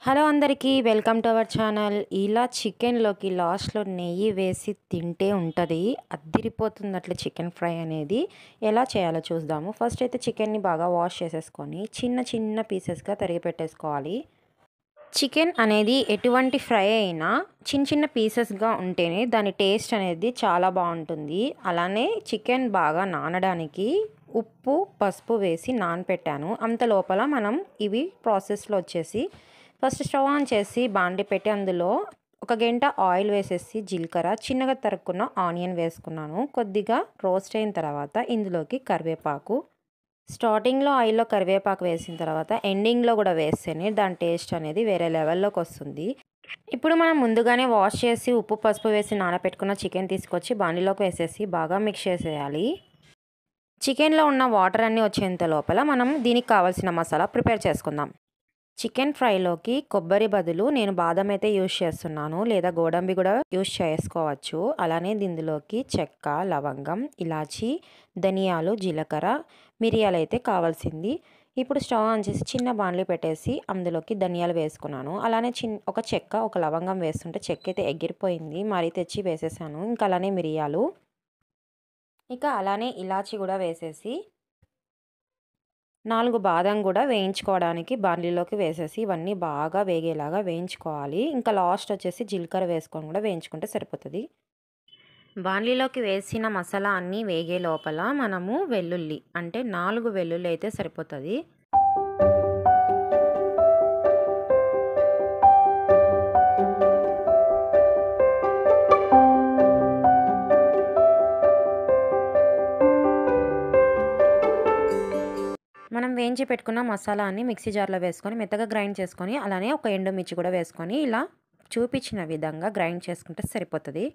Hello అందరికీ welcome to our channel. ఇలా చికెన్లోకి లాస్ట్లో నెయ్యి వేసి తింటే ఉంటుంది, అద్దిరిపోతుంది అట్లా చికెన్ ఫ్రై అనేది. ఎలా చేయాలో చూద్దాము. ఫస్ట్ అయితే చికెన్ని బాగా వాష్ చేసేసుకొని చిన్న చిన్న పీసెస్గా తరిగి పెట్టేసుకోవాలి. చికెన్ అనేది ఎటువంటి ఫ్రై అయినా చిన్న చిన్న పీసెస్గా ఉంటేనే దాని టేస్ట్ అనేది చాలా బాగుంటుంది. అలానే చికెన్ బాగా నానడానికి ఉప్పు పసుపు వేసి నానపెట్టాను. అంత లోపల మనం ఇవి ప్రాసెస్లో వచ్చేసి ఫస్ట్ స్టవ్ ఆన్ చేసి బాండి పెట్టి అందులో ఒక గంట ఆయిల్ వేసేసి జీలకర్ర చిన్నగా తరుక్కున్న ఆనియన్ వేసుకున్నాను. కొద్దిగా రోస్ట్ అయిన తర్వాత ఇందులోకి కరివేపాకు, స్టార్టింగ్లో ఆయిల్లో కరివేపాకు వేసిన తర్వాత ఎండింగ్లో కూడా వేస్తేనే దాని టేస్ట్ అనేది వేరే లెవెల్లోకి వస్తుంది. ఇప్పుడు మనం ముందుగానే వాష్ చేసి ఉప్పు పసుపు వేసి నానబెట్టుకున్న చికెన్ తీసుకొచ్చి బాండిలోకి వేసేసి బాగా మిక్స్ చేసేయాలి. చికెన్లో ఉన్న వాటర్ అన్నీ వచ్చేంత లోపల మనం దీనికి కావాల్సిన మసాలా ప్రిపేర్ చేసుకుందాం. చికెన్ ఫ్రైలోకి కొబ్బరి బదులు నేను బాదం అయితే యూజ్ చేస్తున్నాను, లేదా గోడంబి కూడా యూజ్ చేసుకోవచ్చు. అలానే ఇందులోకి చెక్క, లవంగం, ఇలాచి, ధనియాలు, జీలకర్ర, మిరియాలు అయితే కావాల్సింది. ఇప్పుడు స్టవ్ ఆన్ చేసి చిన్న బాండ్లీ పెట్టేసి అందులోకి ధనియాలు వేసుకున్నాను. అలానే ఒక చెక్క ఒక లవంగం వేస్తుంటే చెక్క అయితే ఎగిరిపోయింది, మరీ తెచ్చి వేసేసాను. ఇంకా అలానే మిరియాలు, ఇక అలానే ఇలాచి కూడా వేసేసి 4 బాదం కూడా వేయించుకోవడానికి బాండ్లీలోకి వేసేసి ఇవన్నీ బాగా వేగేలాగా వేయించుకోవాలి. ఇంకా లాస్ట్ వచ్చేసి జీలకర్ర వేసుకొని కూడా వేయించుకుంటే సరిపోతుంది. బాండ్లీలోకి వేసిన మసాలా అన్నీ వేగే లోపల మనము వెల్లుల్లి అంటే 4 వెల్లుల్లి అయితే సరిపోతుంది. మనం వేయించి పెట్టుకున్న మసాలాని మిక్సీ జార్లో వేసుకొని మెత్తగా గ్రైండ్ చేసుకొని అలానే ఒక ఎండుమిర్చి కూడా వేసుకొని ఇలా చూపించిన విధంగా గ్రైండ్ చేసుకుంటే సరిపోతుంది.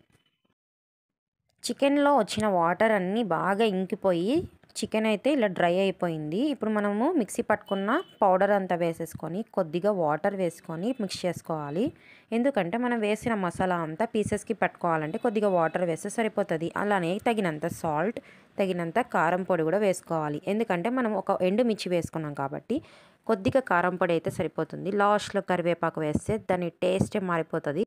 చికెన్లో వచ్చిన వాటర్ అన్నీ బాగా ఇంకిపోయి చికెన్ అయితే ఇలా డ్రై అయిపోయింది. ఇప్పుడు మనము మిక్సీ పట్టుకున్న పౌడర్ అంతా వేసేసుకొని కొద్దిగా వాటర్ వేసుకొని మిక్స్ చేసుకోవాలి. ఎందుకంటే మనం వేసిన మసాలా అంతా పీసెస్కి పట్టుకోవాలంటే కొద్దిగా వాటర్ వేస్తే సరిపోతుంది. అలానే తగినంత సాల్ట్, తగినంత కారం పొడి కూడా వేసుకోవాలి. ఎందుకంటే మనం ఒక ఎండుమిర్చి వేసుకున్నాం కాబట్టి కొద్దిగా కారం పొడి అయితే సరిపోతుంది. లాస్ట్లో కరివేపాకు వేస్తే దాని టేస్టే మారిపోతుంది.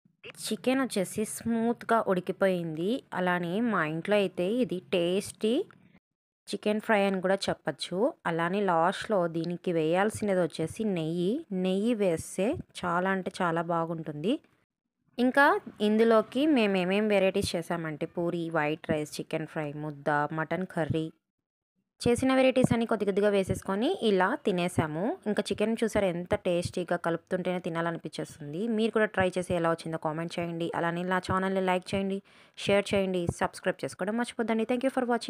చికెన్ వచ్చేసి స్మూత్గా ఉడికిపోయింది. అలానే మా ఇంట్లో అయితే ఇది టేస్టీ చికెన్ ఫ్రై అని కూడా చెప్పచ్చు. అలానే లాస్ట్లో దీనికి వేయాల్సినది వచ్చేసి నెయ్యి వేస్తే చాలా అంటే చాలా బాగుంటుంది. ఇంకా ఇందులోకి మేము ఏమేమి వెరైటీస్ చేసామంటే puri, white rice, chicken fry, ముద్ద, మటన్ కర్రీ చేసిన వెరైటీస్ అన్ని కొద్ది కొద్దిగా వేసేసుకొని ఇలా తినేసాము. ఇంకా చికెన్ చూసారు ఎంత టేస్టీగా కలుపుతుంటేనే తినాలనిపించేస్తుంది. మీరు కూడా ట్రై చేసి ఎలా వచ్చిందో కామెంట్ చేయండి. అలానే నా ఛానల్ని లైక్ చేయండి, షేర్ చేయండి, సబ్స్క్రైబ్ చేసుకోవడం మర్చిపోద్దండి. Thank you for watching.